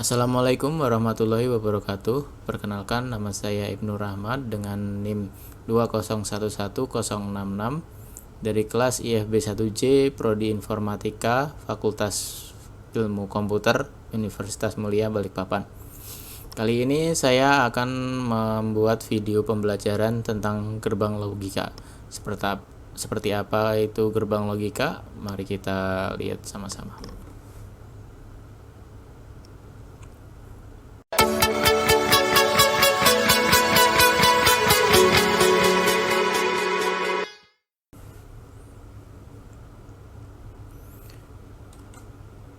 Assalamualaikum warahmatullahi wabarakatuh. Perkenalkan, nama saya Ibnu Rahmat dengan NIM 2011066 dari kelas IFB 1J Prodi Informatika Fakultas Ilmu Komputer Universitas Mulia Balikpapan. Kali ini saya akan membuat video pembelajaran tentang gerbang logika. Seperti apa itu gerbang logika? Mari kita lihat sama-sama.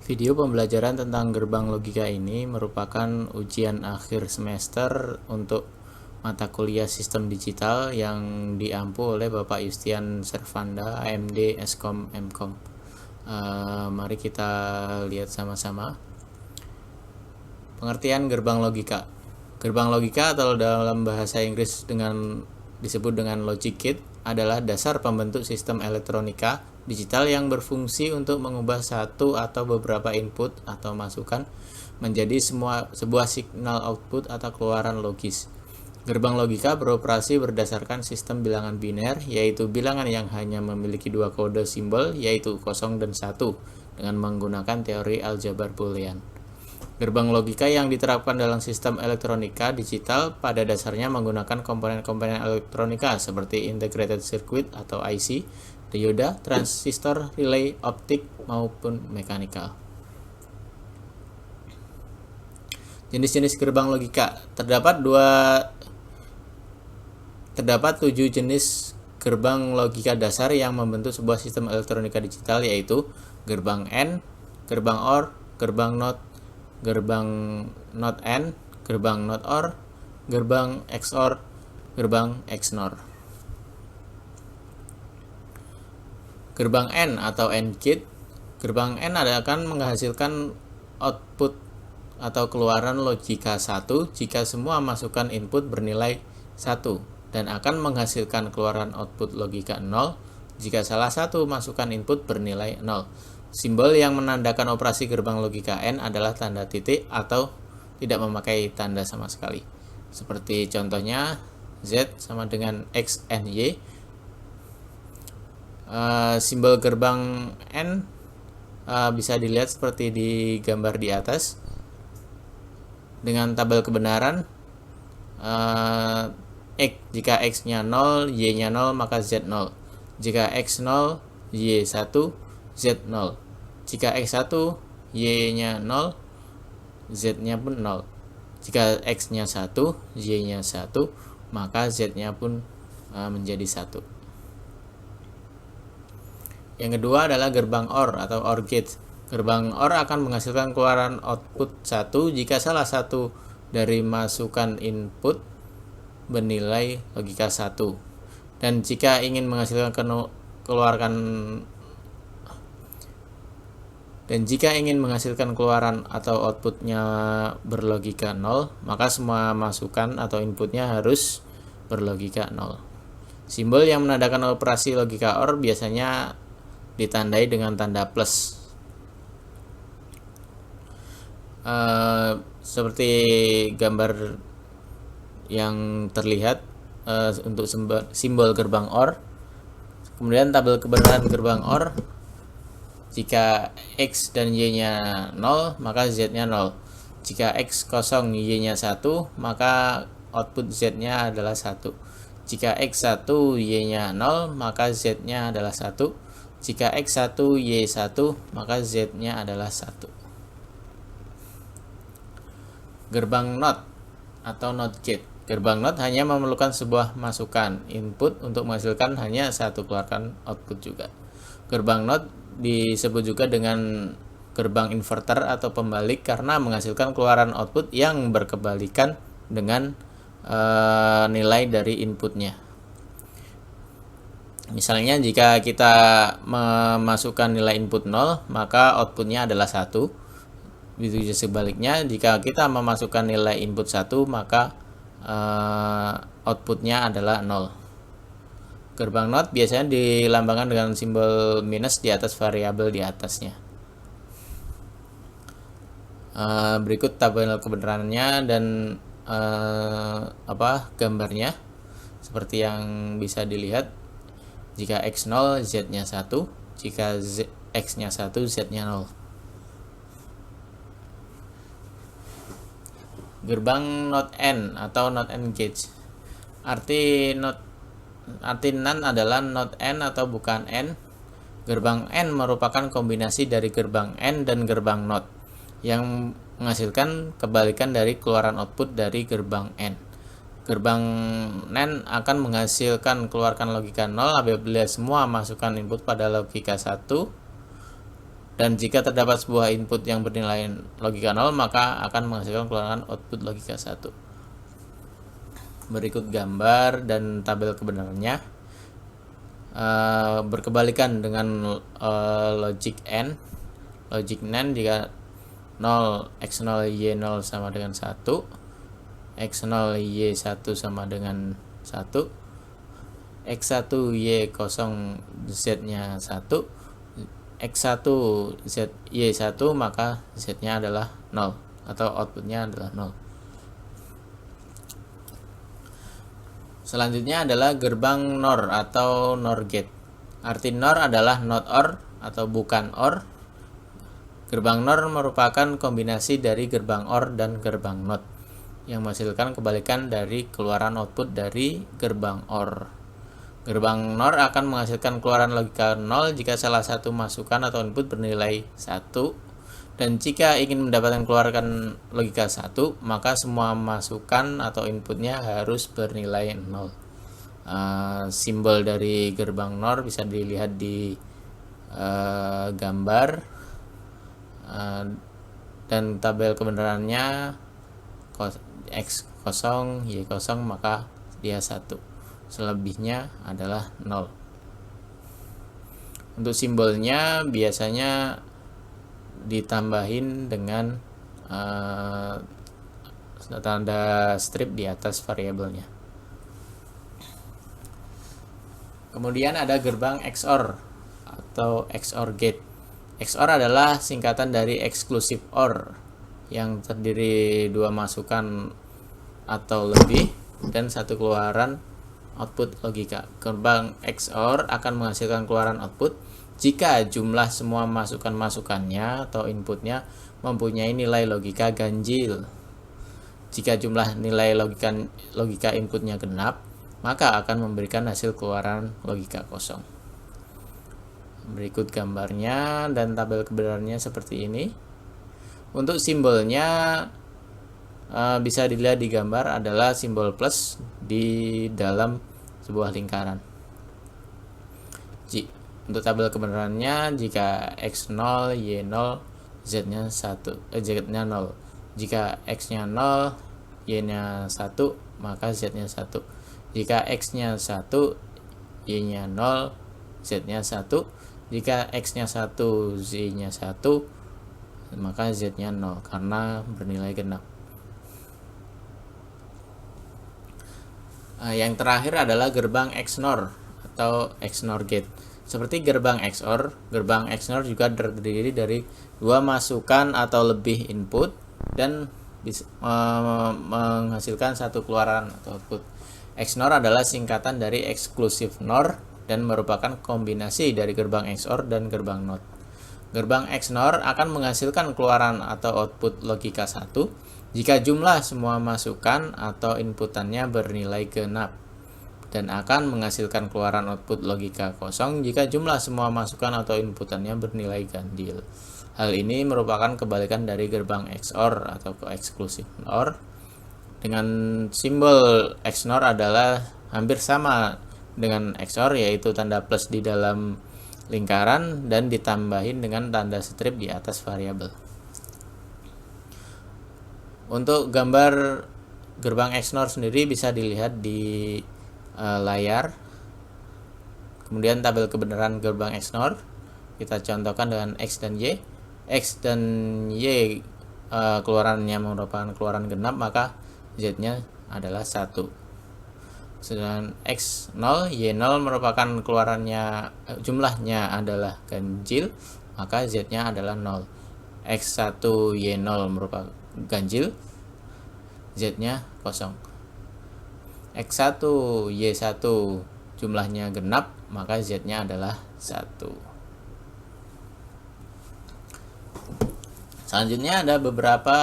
Video pembelajaran tentang gerbang logika ini merupakan ujian akhir semester untuk mata kuliah sistem digital yang diampu oleh Bapak Yustian Servanda, AMD Eskom Mkom. Mari kita lihat sama-sama. Pengertian gerbang logika. Gerbang logika atau dalam bahasa Inggris disebut dengan logic gate adalah dasar pembentuk sistem elektronika digital yang berfungsi untuk mengubah satu atau beberapa input atau masukan menjadi sebuah signal output atau keluaran logis. Gerbang logika beroperasi berdasarkan sistem bilangan biner, yaitu bilangan yang hanya memiliki dua kode simbol, yaitu 0 dan 1, dengan menggunakan teori aljabar boolean. Gerbang logika yang diterapkan dalam sistem elektronika digital pada dasarnya menggunakan komponen-komponen elektronika seperti integrated circuit atau IC, dioda, transistor, relay, optik, maupun mekanikal. Jenis-jenis gerbang logika. Terdapat 7 jenis gerbang logika dasar yang membentuk sebuah sistem elektronika digital, yaitu gerbang AND, gerbang OR, gerbang NOT, gerbang NOT AND, gerbang NOT OR, gerbang XOR, gerbang XNOR. Gerbang AND atau AND gate. Gerbang AND akan menghasilkan output atau keluaran logika 1 jika semua masukan input bernilai 1, dan akan menghasilkan keluaran output logika 0 jika salah satu masukan input bernilai 0. Simbol yang menandakan operasi gerbang logika AND adalah tanda titik atau tidak memakai tanda sama sekali. Seperti contohnya Z sama dengan X and Y. Simbol gerbang AND bisa dilihat seperti di gambar di atas. Dengan tabel kebenaran, X, jika X-nya 0, Y-nya 0, maka Z 0. Jika X 0, Y 1, Z 0. Jika X 1, Y-nya 0, Z-nya pun 0. Jika X-nya 1, Y-nya 1, maka Z-nya pun menjadi 1. Yang kedua adalah gerbang OR atau OR gate. Gerbang OR akan menghasilkan keluaran output 1 jika salah satu dari masukan input bernilai logika 1. Dan jika ingin menghasilkan keluaran atau outputnya berlogika 0, maka semua masukan atau inputnya harus berlogika 0. Simbol yang menandakan operasi logika OR biasanya ditandai dengan tanda plus. Seperti gambar yang terlihat untuk simbol gerbang OR. Kemudian tabel kebenaran gerbang OR, jika X dan Y-nya 0, maka Z-nya 0. Jika X kosong, Y-nya 1, maka output Z-nya adalah 1. Jika X1, Y-nya 0, maka Z-nya adalah 1. Jika X1, Y1, maka Z-nya adalah 1. Gerbang NOT atau NOT gate. Gerbang NOT hanya memerlukan sebuah masukan input untuk menghasilkan hanya satu keluarkan output juga. Gerbang NOT disebut juga dengan gerbang inverter atau pembalik karena menghasilkan keluaran output yang berkebalikan dengan nilai dari inputnya. Misalnya jika kita memasukkan nilai input 0, maka outputnya adalah 1. Begitu sebaliknya, jika kita memasukkan nilai input 1, maka outputnya adalah 0. Gerbang NOT biasanya dilambangkan dengan simbol minus di atas variabel di atasnya. Berikut tabel kebenarannya dan gambarnya seperti yang bisa dilihat. Jika X 0, Z-nya 1. Jika X-nya 1, Z-nya 0. Gerbang not N atau not engage. Arti NaN adalah not N atau bukan N. Gerbang N merupakan kombinasi dari gerbang N dan gerbang not yang menghasilkan kebalikan dari keluaran output dari gerbang N. Gerbang NAND akan menghasilkan keluarkan logika 0 apabila semua masukan input pada logika 1, dan jika terdapat sebuah input yang bernilai logika 0 maka akan menghasilkan keluaran output logika 1. Berikut gambar dan tabel kebenarannya. Berkebalikan dengan logic N. Logic NAND jika 0 X0 Y0 sama dengan 1, X0 Y1 sama dengan 1, X1 Y0 Z-nya 1, X1 Z Y1, maka Z-nya adalah 0 atau outputnya adalah 0. Selanjutnya adalah gerbang NOR atau NOR gate. Arti NOR adalah not OR atau bukan OR. Gerbang NOR merupakan kombinasi dari gerbang OR dan gerbang NOT yang menghasilkan kebalikan dari keluaran output dari gerbang OR. Gerbang NOR akan menghasilkan keluaran logika 0 jika salah satu masukan atau input bernilai 1, dan jika ingin mendapatkan keluarkan logika 1 maka semua masukan atau inputnya harus bernilai 0. Simbol dari gerbang NOR bisa dilihat di gambar. Dan tabel kebenarannya X0 Y0 maka dia 1, selebihnya adalah 0. Untuk simbolnya biasanya ditambahin dengan tanda strip di atas variabelnya. Kemudian ada gerbang XOR atau XOR gate. XOR adalah singkatan dari exclusive OR yang terdiri dua masukan atau lebih dan satu keluaran output logika. Gerbang XOR akan menghasilkan keluaran output jika jumlah semua masukannya atau inputnya mempunyai nilai logika ganjil. Jika jumlah nilai logika inputnya genap, maka akan memberikan hasil keluaran logika kosong. Berikut gambarnya dan tabel kebenarannya seperti ini. Untuk simbolnya bisa dilihat di gambar adalah simbol plus di dalam sebuah lingkaran. Untuk tabel kebenarannya jika X0 Y0 Z-nya 0. Jika X-nya 0 Y-nya 1 maka Z-nya 1. Jika X-nya 1 Y-nya 0 Z-nya 1. Jika X-nya 1, Z-nya 1, maka Z-nya 0 karena bernilai genap. Yang terakhir adalah gerbang XNOR atau XNOR gate. Seperti gerbang XOR juga terdiri dari dua masukan atau lebih input dan menghasilkan satu keluaran atau output. XNOR adalah singkatan dari exclusive NOR dan merupakan kombinasi dari gerbang XOR dan gerbang NOT. Gerbang XNOR akan menghasilkan keluaran atau output logika 1 jika jumlah semua masukan atau inputannya bernilai genap, dan akan menghasilkan keluaran output logika kosong jika jumlah semua masukan atau inputannya bernilai ganjil. Hal ini merupakan kebalikan dari gerbang XOR atau exclusive NOR. Dengan simbol XNOR adalah hampir sama dengan XOR, yaitu tanda plus di dalam lingkaran dan ditambahin dengan tanda strip di atas variabel. Untuk gambar gerbang XNOR sendiri bisa dilihat di layar. Kemudian tabel kebenaran gerbang XNOR kita contohkan dengan X dan Y. X dan Y keluarannya merupakan keluaran genap, maka Z-nya adalah 1. Sedangkan X0 Y0 merupakan keluarannya jumlahnya adalah ganjil, maka Z-nya adalah 0. X1 Y0 merupakan ganjil, Z-nya kosong. X1 Y1 jumlahnya genap, maka Z-nya adalah 1. Selanjutnya ada beberapa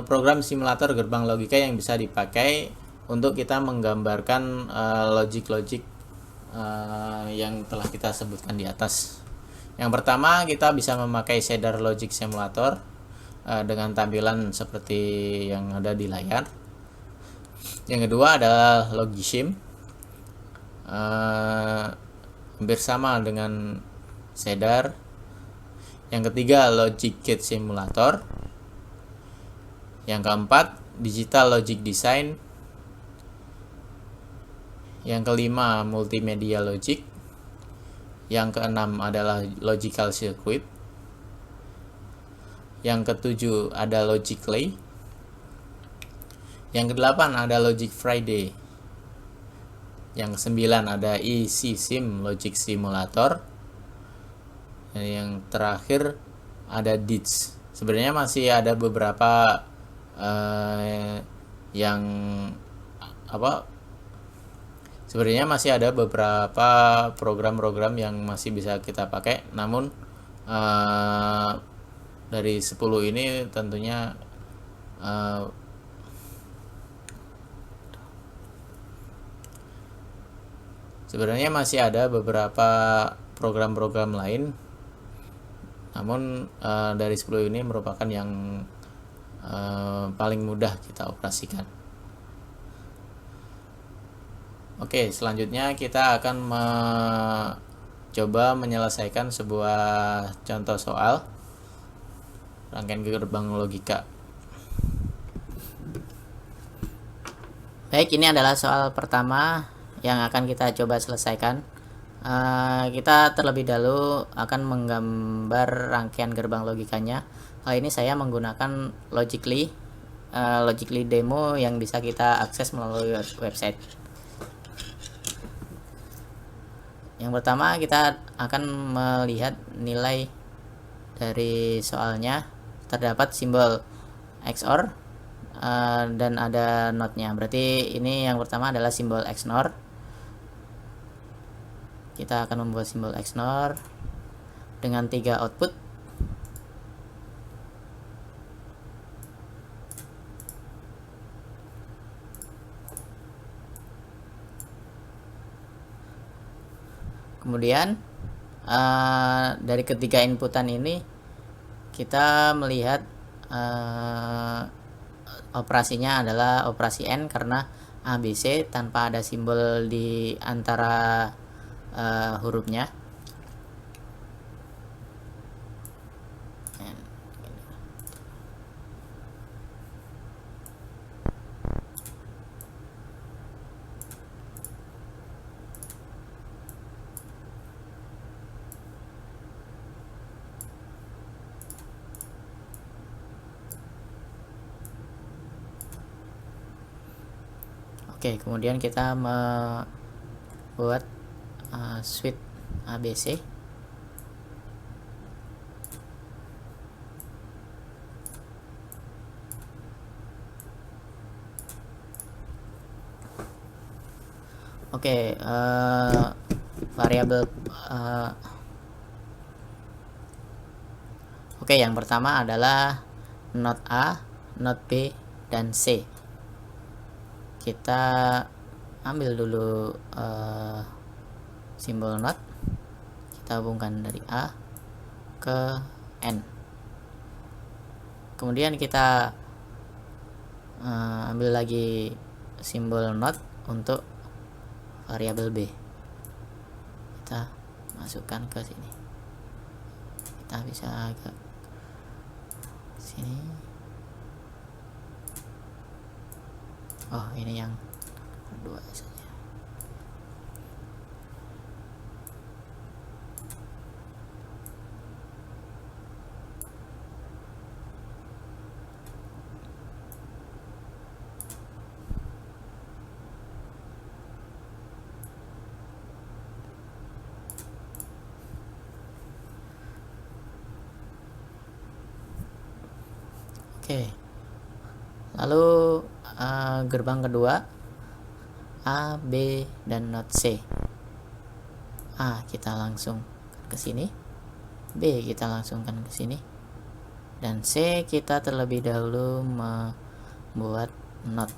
program simulator gerbang logika yang bisa dipakai untuk kita menggambarkan logik-logik yang telah kita sebutkan di atas. Yang pertama, kita bisa memakai shader logic simulator dengan tampilan seperti yang ada di layar. Yang kedua adalah Logisim, hampir sama dengan shader. Yang ketiga, Logic Gate Simulator. Yang keempat, Digital Logic Design. Yang kelima, Multimedia Logic. Yang keenam adalah Logical Circuit. Yang ketujuh ada Logically. Yang kedelapan ada Logic Friday. Yang kesembilan ada ECSIM Logic Simulator. Dan yang terakhir ada DITS. Sebenarnya masih ada beberapa sebenarnya masih ada beberapa program-program yang masih bisa kita pakai, namun dari 10 ini tentunya sebenarnya masih ada beberapa program-program lain, namun dari 10 ini merupakan yang paling mudah kita operasikan. Oke, selanjutnya kita akan coba menyelesaikan sebuah contoh soal rangkaian gerbang logika. Baik, ini adalah soal pertama yang akan kita coba selesaikan. Kita terlebih dahulu akan menggambar rangkaian gerbang logikanya. Kali ini saya menggunakan Logically demo yang bisa kita akses melalui website. Yang pertama, kita akan melihat nilai dari soalnya. Terdapat simbol XOR dan ada not-nya. Berarti ini yang pertama adalah simbol XNOR. Kita akan membuat simbol XNOR dengan 3 output. Kemudian dari ketiga inputan ini kita melihat operasinya adalah operasi N karena ABC tanpa ada simbol di antara hurufnya. Oke, kemudian kita membuat switch ABC. Oke, variabel Oke, yang pertama adalah not A, not B, dan C. Kita ambil dulu simbol not, kita hubungkan dari A ke N. Kemudian kita ambil lagi simbol not untuk variabel B. Kita masukkan ke sini. Kita bisa agak sini. Oh, ini yang kedua saja. Oke, lalu gerbang kedua A, B, dan not C. A kita langsung ke sini, B kita langsungkan ke sini, dan C kita terlebih dahulu membuat not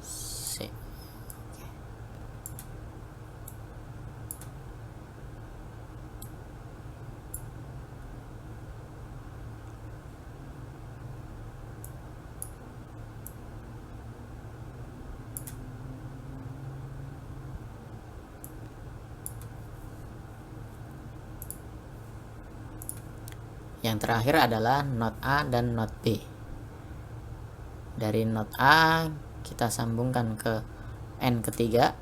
C. Yang terakhir adalah not A dan not B. Dari not A kita sambungkan ke N ketiga,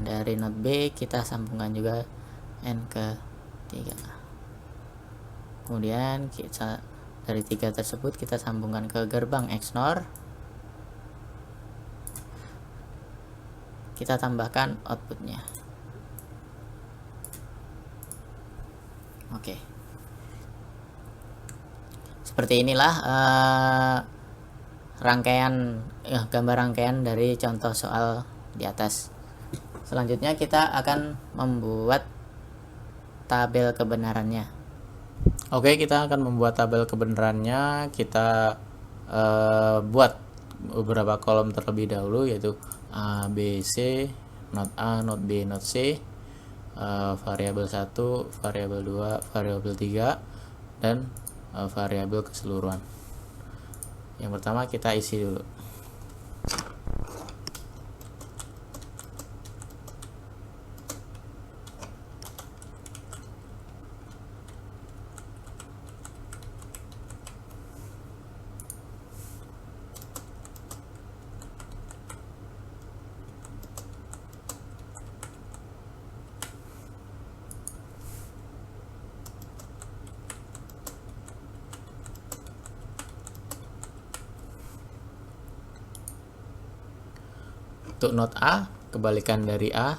dari not B kita sambungkan juga N ketiga. Kemudian kita dari 3 tersebut kita sambungkan ke gerbang XNOR. Kita tambahkan outputnya. Oke. Seperti inilah gambar rangkaian dari contoh soal di atas. Selanjutnya kita akan membuat tabel kebenarannya. Oke, kita akan membuat tabel kebenarannya. Kita buat beberapa kolom terlebih dahulu, yaitu A, B, C, not A, not B, not C, variabel 1, variabel 2, variabel 3, dan variabel keseluruhan. Yang pertama kita isi dulu. Untuk not A, kebalikan dari A.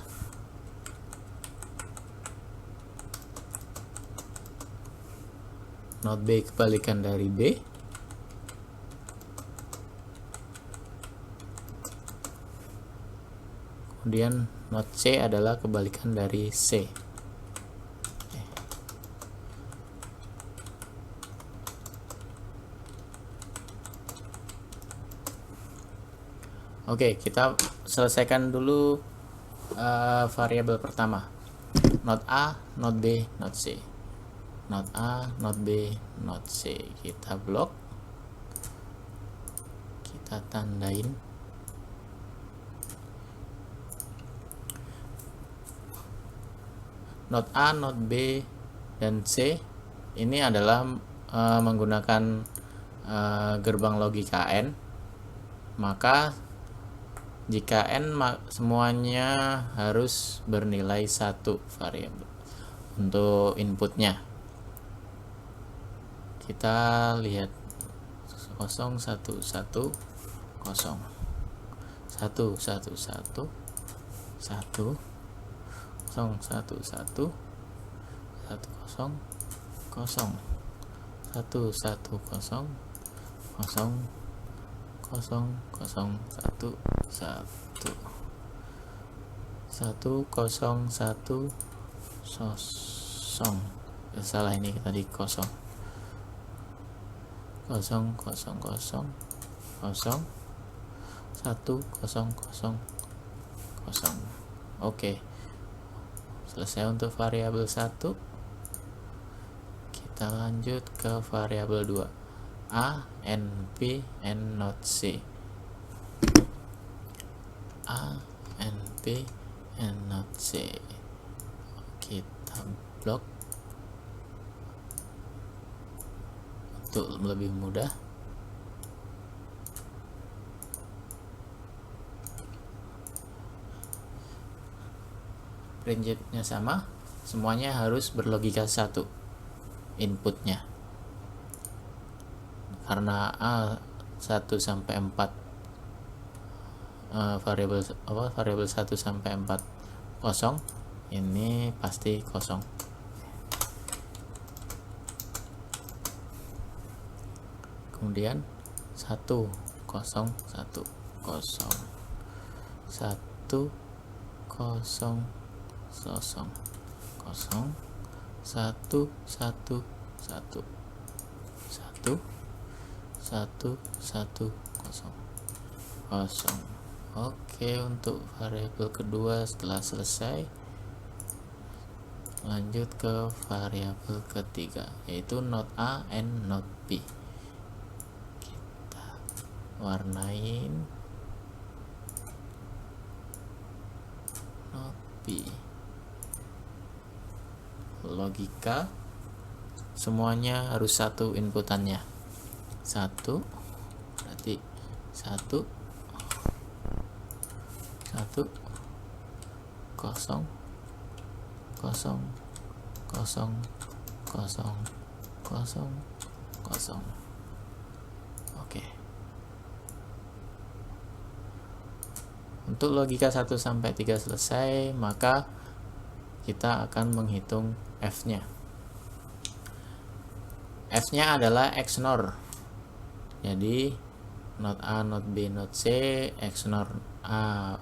Not B, kebalikan dari B. Kemudian not C adalah kebalikan dari C. Oke, kita selesaikan dulu variabel pertama. Not A, not B, not C. Not A, not B, not C. Kita blok. Kita tandain. Not A, not B, dan C ini adalah menggunakan gerbang logika N. Maka jika N semuanya harus bernilai 1 variabel untuk inputnya. Kita lihat 0 1 1 0 1 1 1 1 0 1 1 1 0 0 1 0 1 0 1 0 0 1 1 1 0 1 0. Salah, ini tadi 0 0 0 0 0 1 0 0 0 0. Oke, selesai untuk variabel 1. Kita lanjut ke variabel 2. A, N, B, N, not C. A, N, B, N, not C. Kita blok untuk lebih mudah. Prinsipnya sama, semuanya harus berlogika 1 inputnya. Karena A 1 sampai 4 variabel 1 sampai 4 kosong, ini pasti kosong. kemudian 1 0 1 0 1 0 0 0 1 1 1 1 1 1 0 0. Oke, untuk variabel kedua setelah selesai, lanjut ke variabel ketiga, yaitu not A and not B. Kita warnain not B. Logika semuanya harus satu inputannya. 1 berarti 1 1 0 0 0 0 0 0. Oke. Untuk logika 1 sampai 3 selesai, maka kita akan menghitung F-nya. F-nya adalah XNOR. Jadi not A, not B, not C, XNOR A,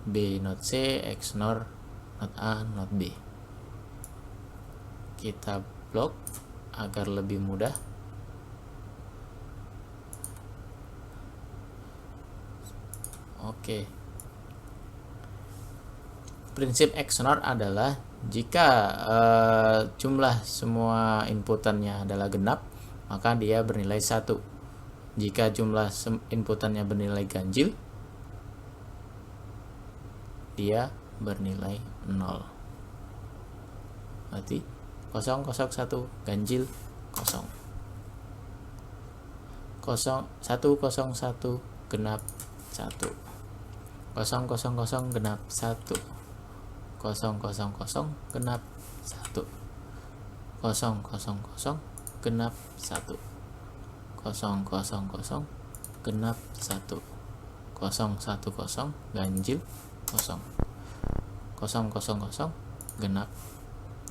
B, not C, XNOR not A, not B. Kita blok agar lebih mudah. Oke. Prinsip XNOR adalah jika jumlah semua inputannya adalah genap, maka dia bernilai 1. Jika jumlah inputannya bernilai ganjil, dia bernilai 0. Berarti 0 0 1 ganjil 0. 1 0 1 genap 1. 0 0 0 genap 1. 0 0 0 genap 1. 0 0 0 genap 1. 0 0 0 genap 1. 0 1 0 ganjil 0. 0 0 0 genap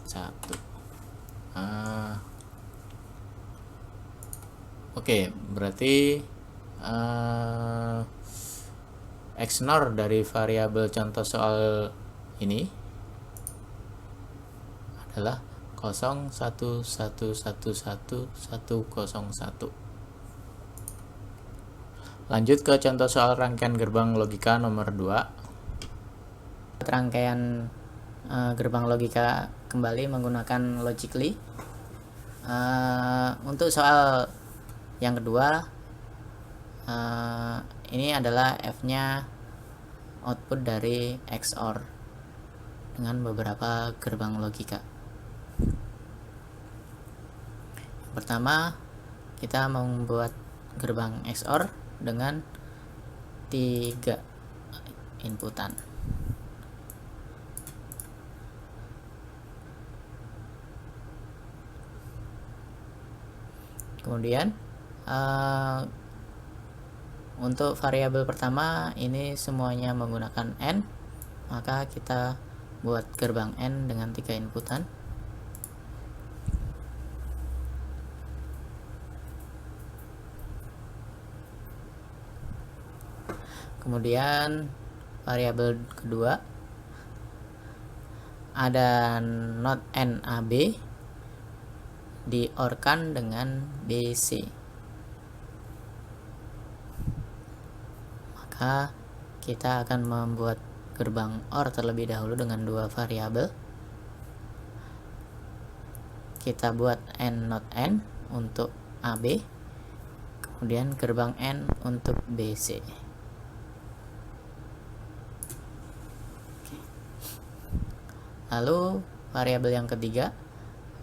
1. Oke, berarti XNOR dari variabel contoh soal ini adalah 0 1 1 1 1 1 0 1. Lanjut ke contoh soal rangkaian gerbang logika nomor 2. Rangkaian gerbang logika kembali menggunakan logically. Untuk soal yang kedua, ini adalah F-nya output dari XOR dengan beberapa gerbang logika. Pertama, kita membuat gerbang XOR dengan 3 inputan. Kemudian untuk variabel pertama ini semuanya menggunakan N, maka kita buat gerbang N dengan 3 inputan. Kemudian variabel kedua ada not NAB di-OR-kan dengan BC. Maka kita akan membuat gerbang OR terlebih dahulu dengan 2 variabel. Kita buat N not N untuk AB, kemudian gerbang N untuk BC. Lalu variabel yang ketiga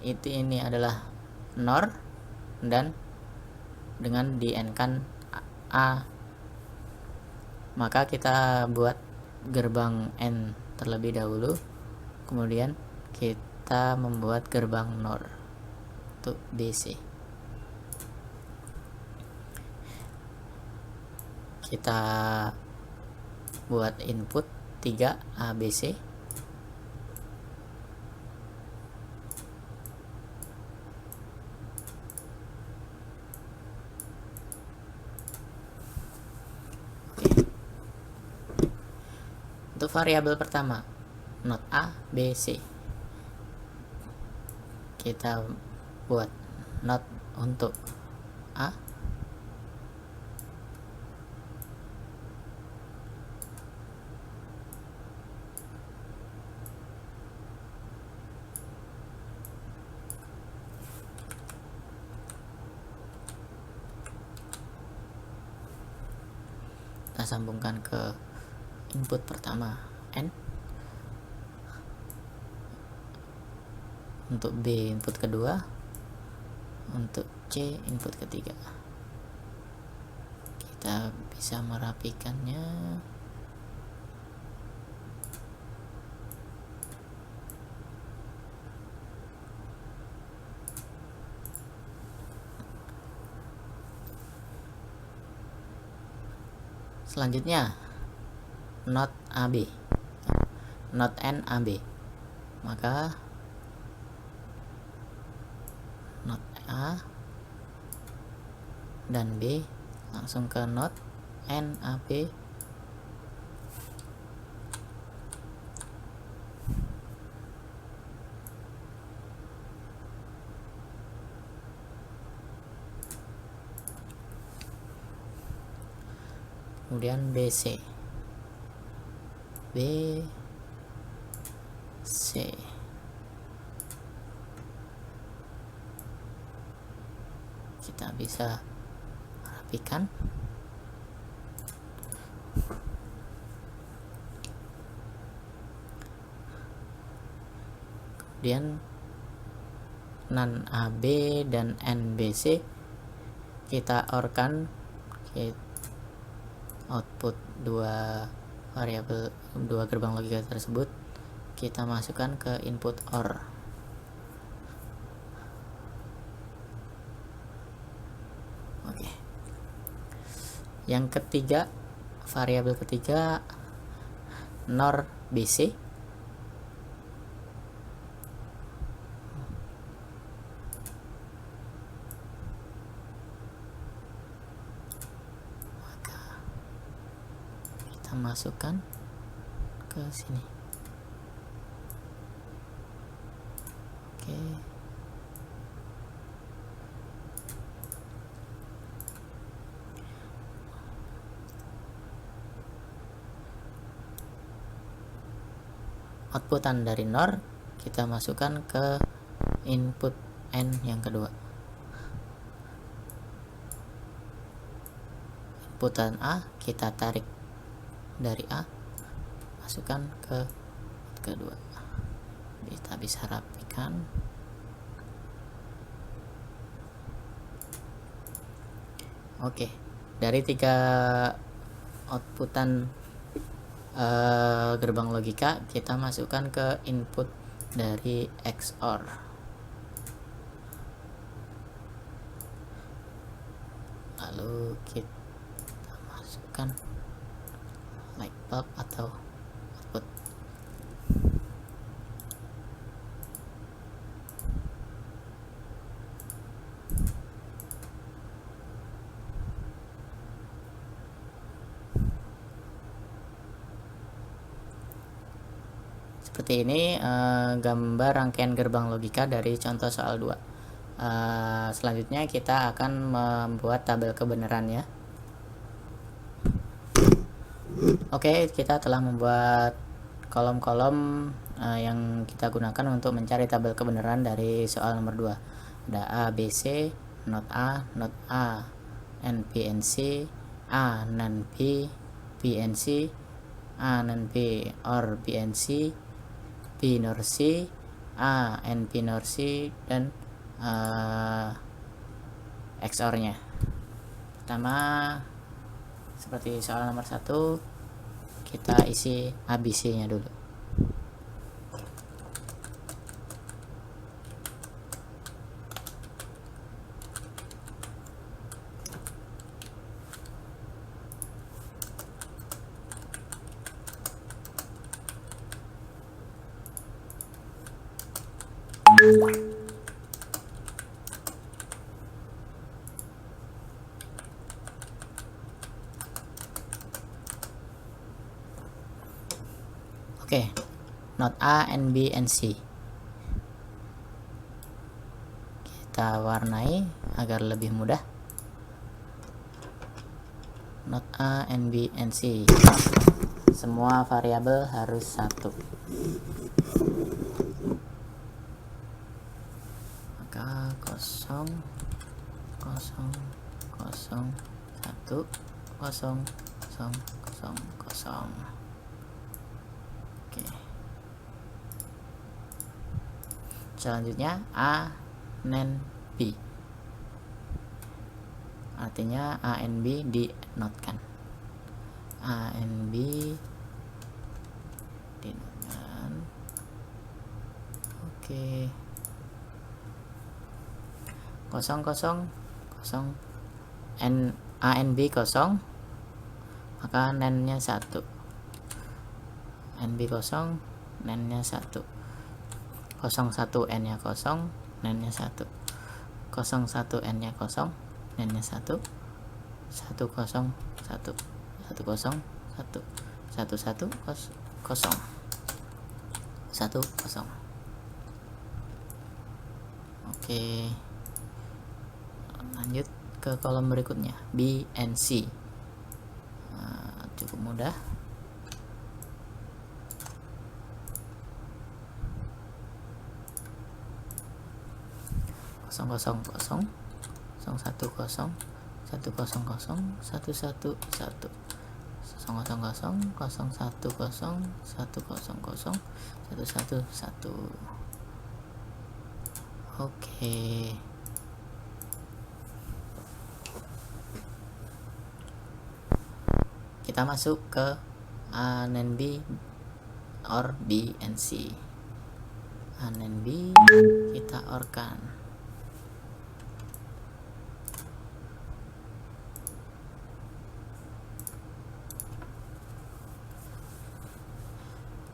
ini adalah NOR dan dengan di N-kan A, maka kita buat gerbang N terlebih dahulu, kemudian kita membuat gerbang NOR untuk BC. Kita buat input 3 ABC, variabel pertama, not A, B, C. Kita buat not untuk A, kita sambungkan ke input pertama N, untuk B input kedua, untuk C input ketiga. Kita bisa merapikannya. Selanjutnya not AB, not N AB, maka not A dan B langsung ke not N AB, kemudian BC, BC. Kita bisa rapikan. Kemudian non AB dan NBC kita OR-kan, output dua variabel, dua gerbang logika tersebut kita masukkan ke input OR. Oke. Yang ketiga, variabel ketiga NOR BC. Masukkan ke sini. Oke. Outputan dari NOR kita masukkan ke input N yang kedua. Inputan A kita tarik dari A, masukkan ke kedua. Kita bisa rapikan. Oke, dari tiga outputan gerbang logika kita masukkan ke input dari XOR. Lalu kita masukkan light bulb atau output. Seperti ini gambar rangkaian gerbang logika dari contoh soal 2. Selanjutnya kita akan membuat tabel kebenarannya. Oke, kita telah membuat kolom-kolom yang kita gunakan untuk mencari tabel kebenaran dari soal nomor 2. Ada A, B, C, not A, N, P, N, C, A, non P, B, N, C, A, non P, or B, N, C, P, nor C, A, N, P, nor C, dan XOR-nya. Pertama, seperti soal nomor 1, kita isi ABC-nya dulu. Oke, not A, N, B, and C kita warnai agar lebih mudah. Not A, N, B, and C, semua variabel harus 1. Maka 0, 0, 0, 1, 0, 0, 0, 0. Oke. Selanjutnya A, N, B. Artinya A, N, B dinotkan. A, N, B dinotkan. Oke. 0, 0, 0. A, N, B 0, maka nen-nya 1. N, B 0, nen-nya 1. 0, 1, n-nya 0, nen-nya 1. 0, 1, n-nya 0, nen-nya 1. 1, 0, 1. 1, 0, 1. 1, 1, 0. 1, 0. Oke. Lanjut ke kolom berikutnya, B and C. Cukup mudah. Kosong, kosong, kosong, 0, 1, 0, 1, 0, 0, 1, 1, 1, 0, 0, 0, 0, 1, 0, 1, 0, 0, 1, 1, 1. Oke. Kita masuk ke A and B or B and C. A and B kita orkan.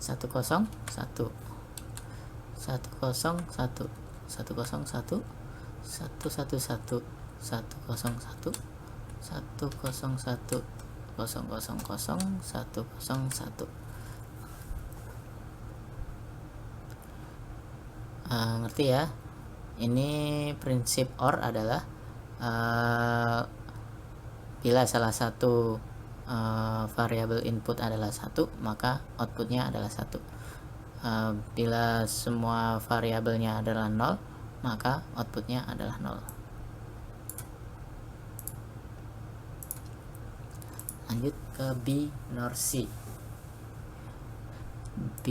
Satu kosong satu, 1, 0, 1, 1, 0, 1, 1, 1, 1, 1, 0, 1, 1, 0, 1, 0, 0, 0, 1, 0, 1. Ngerti ya? Ini prinsip OR adalah bila salah satu variabel input adalah 1, maka outputnya adalah 1. Bila semua variabelnya adalah 0, maka outputnya adalah 0. Lanjut ke B nor C. B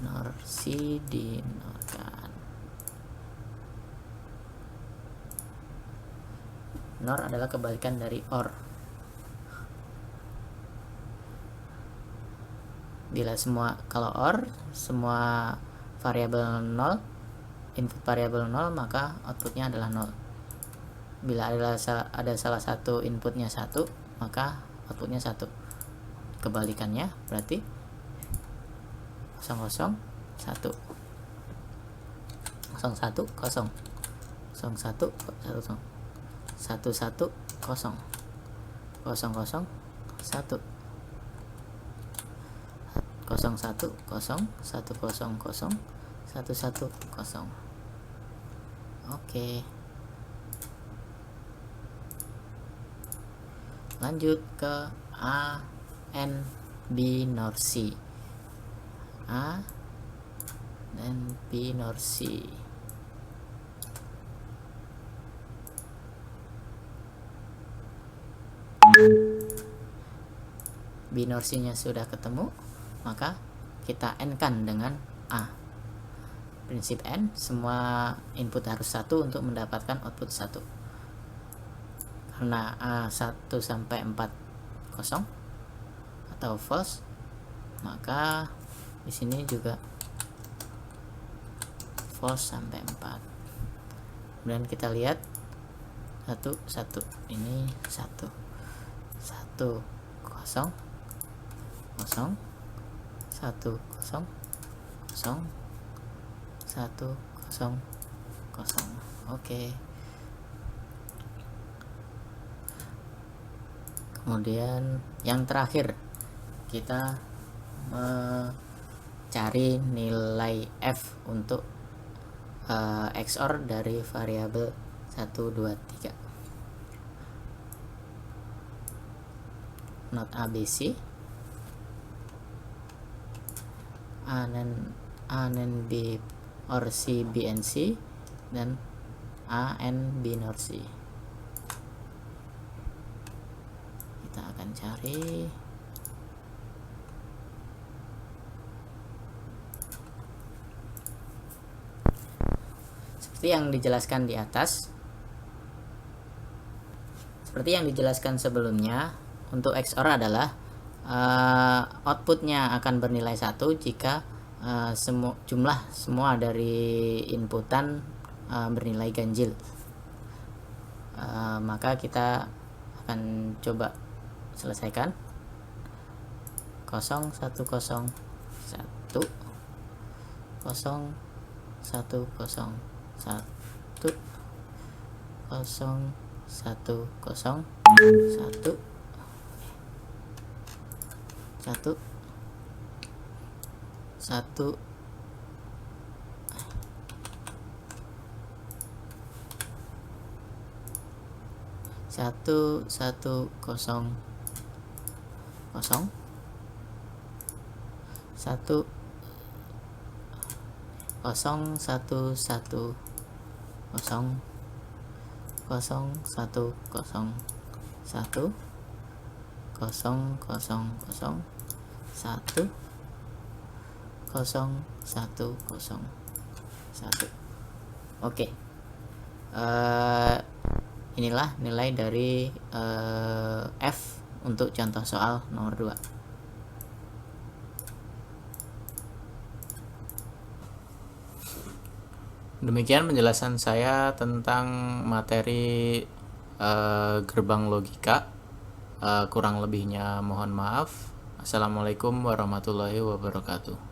nor C dinorkan. NOR adalah kebalikan dari OR. Kalau OR semua variabel 0, input variabel 0, maka outputnya adalah 0. Bila ada salah satu inputnya 1, maka outputnya 1. Kebalikannya berarti 0, 0, 1, 0, 1, 0, 0, 1, 1, 0, 1, 1, 0, 0, 0, 1, 0, 1, 0, 0, 1, 1, 0. Oke. Lanjut ke A, N, B nor C. A dan B nor C. Binorsinya sudah ketemu, maka kita N-kan dengan A. Prinsip N, semua input harus 1 untuk mendapatkan output 1. Karena A 1 sampai 4 kosong atau false, maka di sini juga false sampai 4. Kemudian kita lihat 1, 1, ini 1, 1, 0, 0, 1, 0, 0, 1, 0, 0. Oke. Kemudian yang terakhir kita mencari nilai f untuk XOR dari variabel 1, 2, 3. Not ABC, A and B or C, B and C, dan A and B nor C. Kita akan cari seperti yang dijelaskan di atas. Seperti yang dijelaskan sebelumnya, untuk XOR adalah outputnya akan bernilai 1 jika jumlah semua dari inputan bernilai ganjil. Maka kita akan coba selesaikan. 0 1 0 1 0 1 0 1 1 0 1 0 1 1 1 1 1 0 0 1 0 1 1 0 0 1 0 1 0 0 0 1 0 1 0 1. Oke, inilah nilai dari F untuk contoh soal nomor 2. Demikian penjelasan saya tentang materi gerbang logika. Kurang lebihnya mohon maaf. Assalamualaikum warahmatullahi wabarakatuh.